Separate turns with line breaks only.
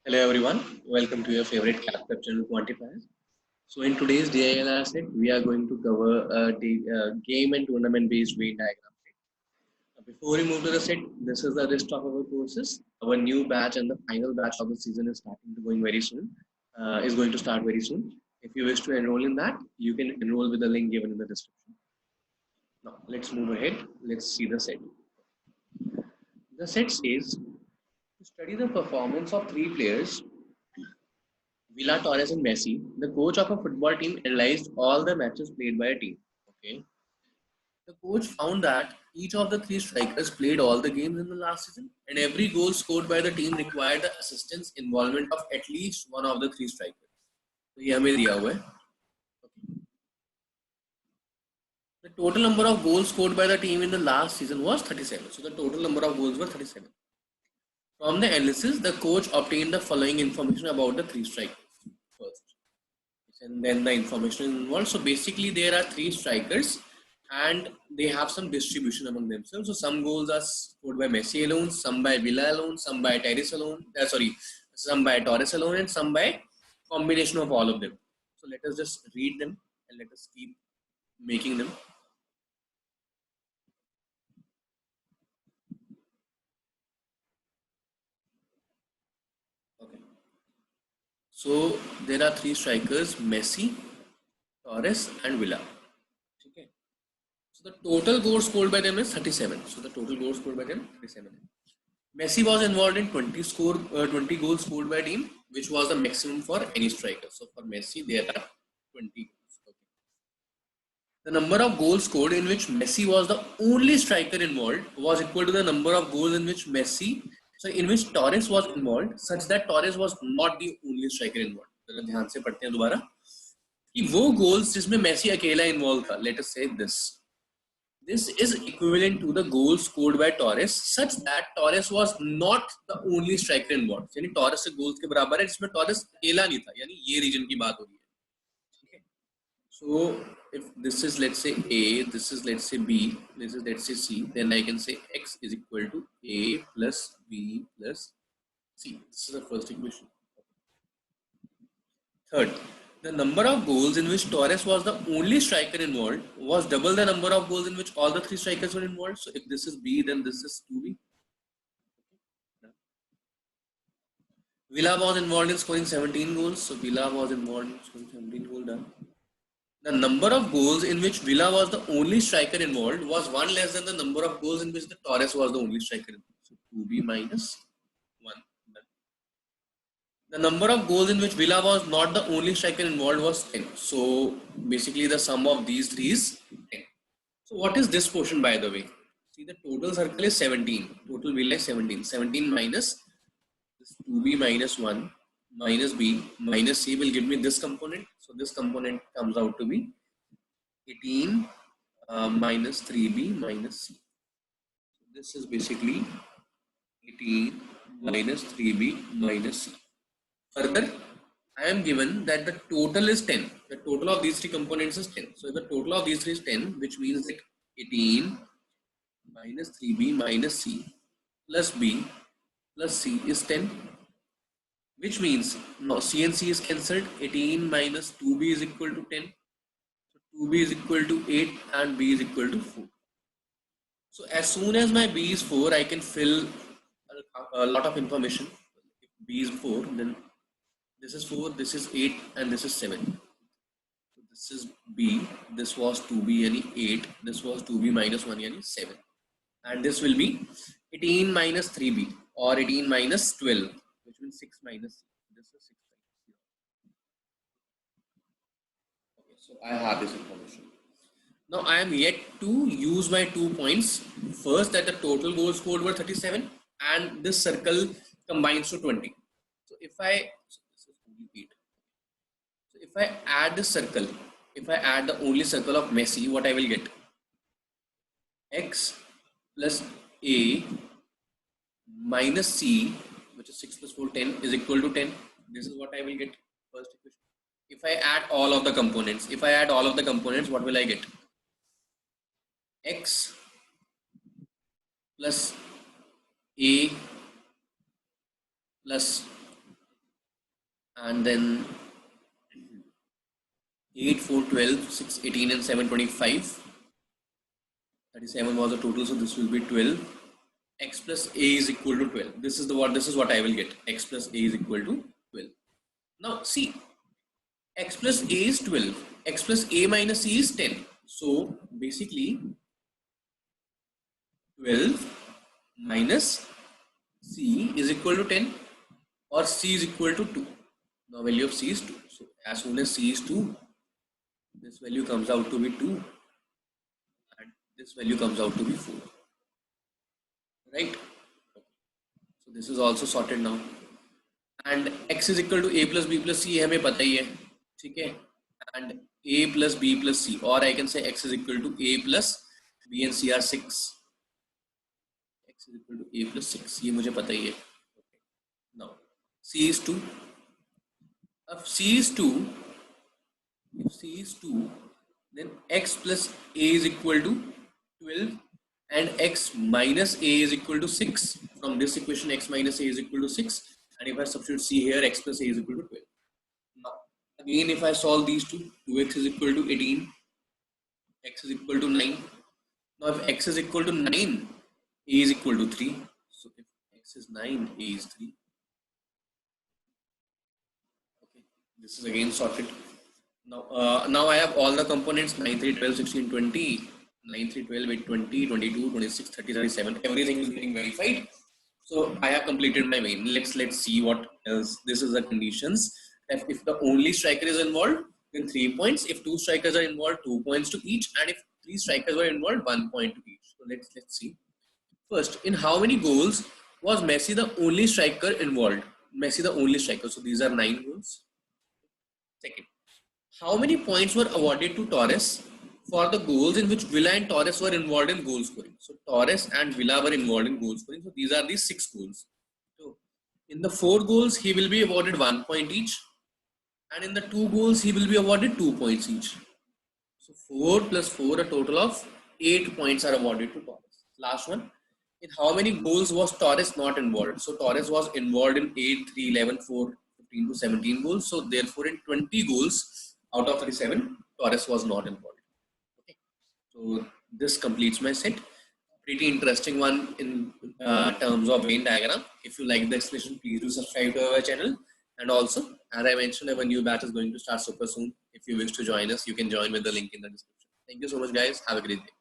Hello everyone, welcome to your favorite CapCut channel Quantifier. So in today's DILR set, we are going to cover game and tournament based weight diagram. Before we move to the set, this is the list of our courses. Our new batch and the final batch of the season is starting to going very soon. Is going to start very soon. If you wish to enroll in that, you can enroll with the link given in the description. Now let's move ahead. Let's see the set. The set says to study the performance of three players Villa Torres and Messi, the coach of a football team, analyzed all the matches played by a team. Okay. The coach found that each of the three strikers played all the games in the last season, and every goal scored by the team required the assistance involvement of at least one of the three strikers. तो ये हमें दिया हुआ है. The total number of goals scored by the team in the last season was 37. So the total number of goals were 37. From the analysis, the coach obtained the following information about the three strikers first. And then the information involved. So basically there are three strikers and they have some distribution among themselves. So some goals are scored by Messi alone, some by Villa alone, some by Torres alone, some by Torres alone, and some by combination of all of them. So let us just read them and let us keep making them. Okay. So there are three strikers: Messi, Torres, and Villa. Okay. So the total goals scored by them is 37. So the total goals scored by them 37. Messi was involved in 20 goals scored by team, which was the maximum for any striker. So for Messi, there are 20 goals. Okay. The number of goals scored in which Messi was the only striker involved was equal to the number of goals in which Torres was involved, such that Torres was not the only striker involved. ध्यान से पढ़ते हैं दोबारा कि वो goals जिसमें Messi अकेला involved था. Let us say this. This is equivalent to the goal scored by Torres, such that Torres was not the only striker involved. यानी Torres से goals के बराबर है जिसमें Torres अकेला नहीं था. यानी ये region की बात हो रही है. Okay. So if this is let's say A, this is let's say B, this is let's say C, then I can say X is equal to A plus B plus C. This is the first equation. Third, the number of goals in which Torres was the only striker involved was double the number of goals in which all the three strikers were involved. So if this is B, then this is 2B. Villa was involved in scoring 17 goals. So Villa was involved in scoring 17 goals. Done. The number of goals in which Villa was the only striker involved was one less than the number of goals in which the Torres was the only striker involved. So 2B minus 1. The number of goals in which Villa was not the only striker involved was 10. So basically the sum of these three is 10. So what is this portion, by the way? See, the total circle is 17. Total Villa is 17. 17 minus this 2B minus 1 minus B minus C will give me this component. So this component comes out to be 18 minus 3B minus C. So this is basically 18 minus 3B minus C. Further, I am given that the total is 10. The total of these three components is 10. So if the total of these three is 10, which means that 18 minus 3B minus C plus B plus C is 10. Which means now C and C is cancelled. 18 minus 2B is equal to 10. So 2B is equal to 8 and B is equal to 4. So as soon as my B is 4, I can fill a lot of information. If B is 4, then this is 4, this is 8 and this is 7. So this is B, this was 2B yani 8, this was 2B minus 1 yani 7. And this will be 18 minus 3B or 18 minus 12, which means 6 minus C. This is 6 minus C. Okay, so I have this information. Now I am yet to use my 2 points. First, that the total goals scored were 37 and this circle combines to 20. So if I add this circle, if I add the only circle of Messi, what I will get? X plus A minus C, which is 6 plus 4, 10 is equal to 10. This is what I will get. First equation. If I add all of the components, what will I get? X plus A plus and then 8, 4, 12, 6, 18 and 7, 25. 37 was the total, so this will be 12. X plus a is equal to 12. This is what I will get. X plus a is equal to 12. Now see, x plus a is 12. X plus a minus c is 10. So basically 12 minus c is equal to 10, or c is equal to 2. Now value of c is 2. So as soon as c is 2, this value comes out to be 2, and this value comes out to be 4. Right? So this is also sorted now. And x is equal to a plus b plus c हमें पता ही है, ठीक है? And a plus b plus c, or I can say x is equal to a plus b and c are 6. X is equal to a plus 6, ये मुझे पता ही है. Now c is 2. If c is 2, then x plus a is equal to 12 and x minus a is equal to 6. From this equation, x minus a is equal to 6, and if I substitute c here, x plus a is equal to 12. Now again, if I solve these two, 2x is equal to 18, x is equal to 9. Now if x is equal to 9, a is equal to 3. So if x is 9, a is 3. Okay, this is again sorted. Now I have all the components 9, 3, 12, 16, 20. 9, 3, 12, 8, 20, 22, 26, 30, 37. Everything is getting verified. So I have completed my main. Let's see what else. This is the conditions. If the only striker is involved, then 3 points. If 2 strikers are involved, 2 points to each. And if 3 strikers were involved, 1 point to each. So let's see. First, in how many goals was Messi the only striker involved? Messi the only striker. So these are 9 goals. Second, how many points were awarded to Torres for the goals in which Villa and Torres were involved in goal scoring? So Torres and Villa were involved in goal scoring. So these are the 6 goals. So in the 4 goals, he will be awarded 1 point each. And in the 2 goals, he will be awarded 2 points each. So 4 plus 4, a total of 8 points are awarded to Torres. Last one. In how many goals was Torres not involved? So Torres was involved in 8, 3, 11, 4, 15 to 17 goals. So therefore in 20 goals out of 37, Torres was not involved. Okay. So this completes my set. Pretty interesting one in terms of Venn diagram. If you like the explanation, please do subscribe to our channel. And also, as I mentioned, our new batch is going to start super soon. If you wish to join us, you can join with the link in the description. Thank you so much, guys. Have a great day.